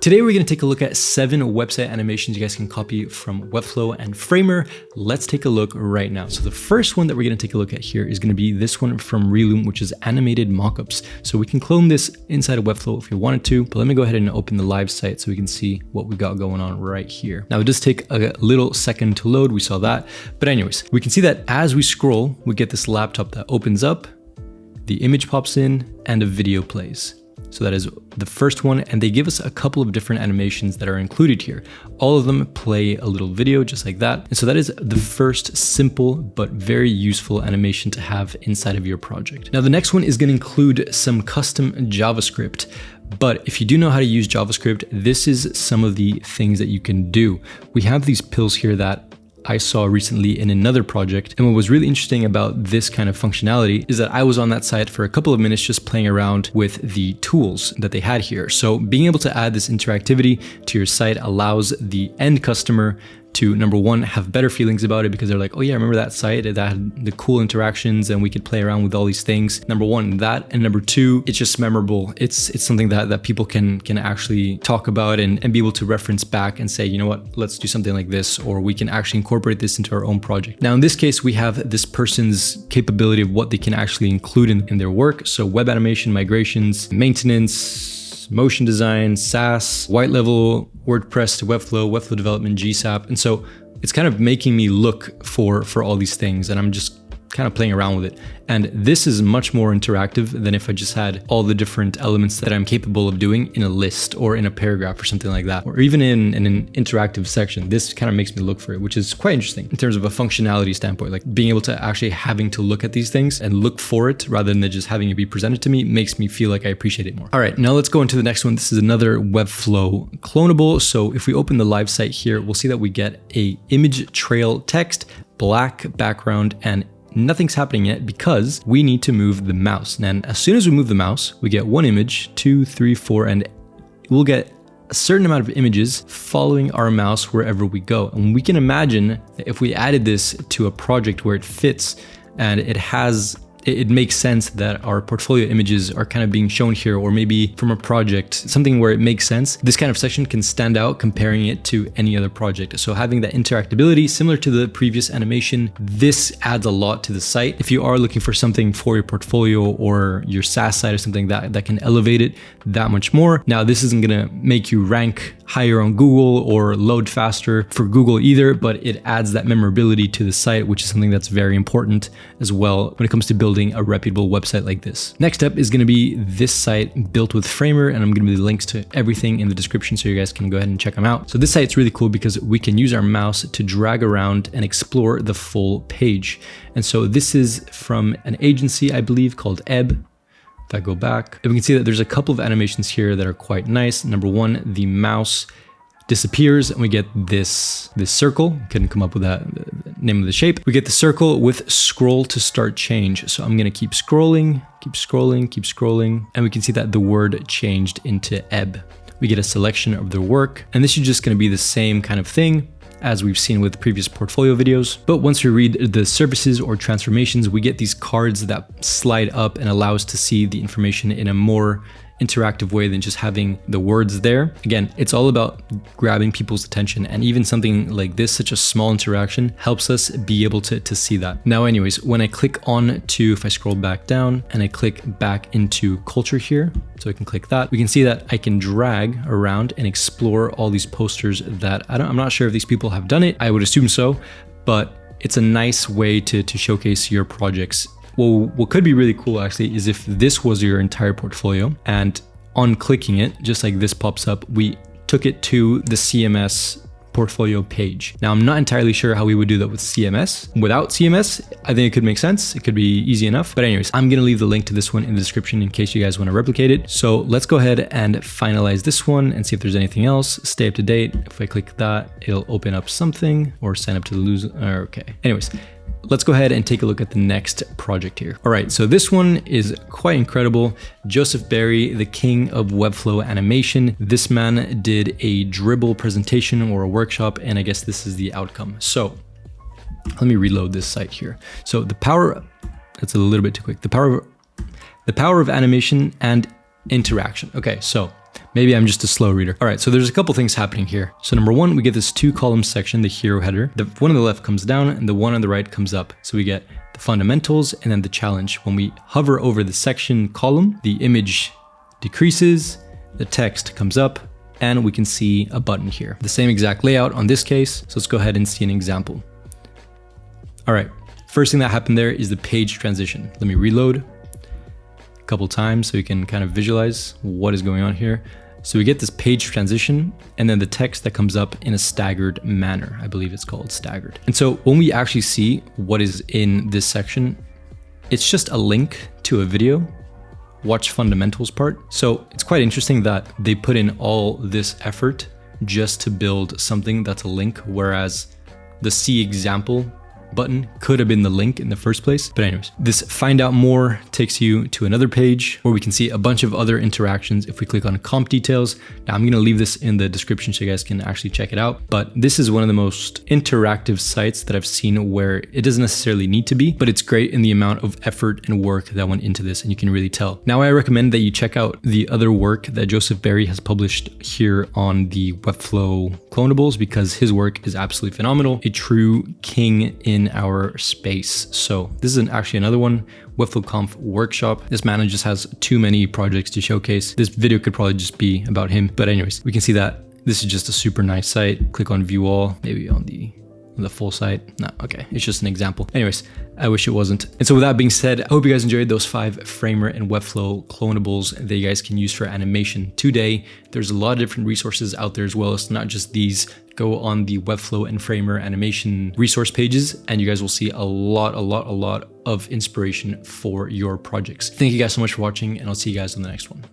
Today we're going to take a look at 7 website animations you guys can copy from Webflow and Framer. Let's take a look right now. So the first one that we're going to take a look at here is going to be this one from Relume, which is animated mockups. So we can clone this inside of Webflow if we wanted to, but let me go ahead and open the live site so we can see what we got going on right here. Now it does take a little second to load, we saw that. But anyways, we can see that as we scroll, we get this laptop that opens up, the image pops in, and a video plays. So that is the first one, and they give us a couple of different animations that are included here. All of them play a little video just like that. And so that is the first simple but very useful animation to have inside of your project. Now the next one is going to include some custom JavaScript. But if you do know how to use JavaScript, this is some of the things that you can do. We have these pills here that I saw recently in another project. And what was really interesting about this kind of functionality is that I was on that site for a couple of minutes just playing around with the tools that they had here. So being able to add this interactivity to your site allows the end customer to, number one, have better feelings about it because they're like, oh yeah, I remember that site that had the cool interactions and we could play around with all these things. Number one, that, and number two, it's just memorable. It's something that people can actually talk about and be able to reference back and say, you know what, let's do something like this, or we can actually incorporate this into our own project. Now in this case, we have this person's capability of what they can actually include in their work. So web animation, migrations, maintenance, motion design, SaaS, white level, WordPress to Webflow, Webflow development, GSAP. And so it's kind of making me look for all these things, and I'm just kind of playing around with it. And this is much more interactive than if I just had all the different elements that I'm capable of doing in a list or in a paragraph or something like that, or even in an interactive section. This kind of makes me look for it, which is quite interesting in terms of a functionality standpoint. Like being able to actually having to look at these things and look for it rather than just having it be presented to me makes me feel like I appreciate it more. All right, now let's go into the next one. This is another Webflow clonable. So if we open the live site here, we'll see that we get a image trail text, black background, and nothing's happening yet because we need to move the mouse. And as soon as we move the mouse, we get one image, 2, 3, 4, and we'll get a certain amount of images following our mouse wherever we go. And we can imagine that if we added this to a project where it fits and it makes sense that our portfolio images are kind of being shown here, or maybe from a project, something where it makes sense. This kind of section can stand out comparing it to any other project. So having that interactability similar to the previous animation, this adds a lot to the site. If you are looking for something for your portfolio or your SaaS site or something that can elevate it that much more. Now, this isn't gonna make you rank higher on Google or load faster for Google either, but it adds that memorability to the site, which is something that's very important as well when it comes to building a reputable website like this. Next up is going to be this site built with Framer, and I'm going to leave the links to everything in the description so you guys can go ahead and check them out. So this site's really cool because we can use our mouse to drag around and explore the full page. And so this is from an agency, I believe, called Ebb. If I go back, we can see that there's a couple of animations here that are quite nice. Number one, the mouse disappears and we get this circle. Couldn't come up with that name of the shape. We get the circle with scroll to start change. So I'm gonna keep scrolling, keep scrolling, keep scrolling, and we can see that the word changed into ebb. We get a selection of their work, and this is just gonna be the same kind of thing as we've seen with previous portfolio videos. But once we read the services or transformations, we get these cards that slide up and allow us to see the information in a more interactive way than just having the words there. Again, it's all about grabbing people's attention, and even something like this, such a small interaction, helps us be able to see that. Now anyways, when I click on to, if I scroll back down and I click back into culture here, so I can click that, we can see that I can drag around and explore all these posters that I'm not sure if these people have done it. I would assume so, but it's a nice way to showcase your projects. Well, what could be really cool actually is if this was your entire portfolio, and on clicking it, just like this pops up, we took it to the CMS portfolio page. Now, I'm not entirely sure how we would do that with CMS. Without CMS, I think it could make sense. It could be easy enough. But anyways, I'm gonna leave the link to this one in the description in case you guys wanna replicate it. So let's go ahead and finalize this one and see if there's anything else. Stay up to date. If I click that, it'll open up something, or sign up to the loser. Okay. Anyways, let's go ahead and take a look at the next project here. All right, so this one is quite incredible. Joseph Barry, the king of Webflow animation. This man did a dribbble presentation or a workshop, and I guess this is the outcome. So let me reload this site here. So the power, that's a little bit too quick. The power of animation and interaction. Okay, so Maybe I'm just a slow reader. All right, so there's a couple things happening here. So number one, we get this 2-column section, the hero header. The one on the left comes down and the one on the right comes up. So we get the fundamentals and then the challenge. When we hover over the section column, the image decreases, the text comes up, and we can see a button here. The same exact layout on this case. So let's go ahead and see an example. All right, first thing that happened there is the page transition. Let me reload a couple times so you can kind of visualize what is going on here. So we get this page transition and then the text that comes up in a staggered manner. I believe it's called staggered. And so when we actually see what is in this section, it's just a link to a video. Watch fundamentals part. So it's quite interesting that they put in all this effort just to build something that's a link, whereas the see example button could have been the link in the first place. But anyways, this find out more takes you to another page where we can see a bunch of other interactions. If we click on comp details, now I'm going to leave this in the description so you guys can actually check it out. But this is one of the most interactive sites that I've seen where it doesn't necessarily need to be, but it's great in the amount of effort and work that went into this, and you can really tell. Now I recommend that you check out the other work that Joseph Berry has published here on the Webflow clonables, because his work is absolutely phenomenal. A true king in our space. So this is actually another one, Webflow Conf workshop. This man just has too many projects to showcase. This video could probably just be about him. But anyways, we can see that this is just a super nice site. Click on view all, maybe on the full site. No, okay, it's just an example. Anyways, I wish it wasn't. And so with that being said, I hope you guys enjoyed those 5 Framer and Webflow clonables that you guys can use for animation today. There's a lot of different resources out there as well. It's not just these. Go on the Webflow and Framer animation resource pages and you guys will see a lot of inspiration for your projects. Thank you guys so much for watching, and I'll see you guys on the next one.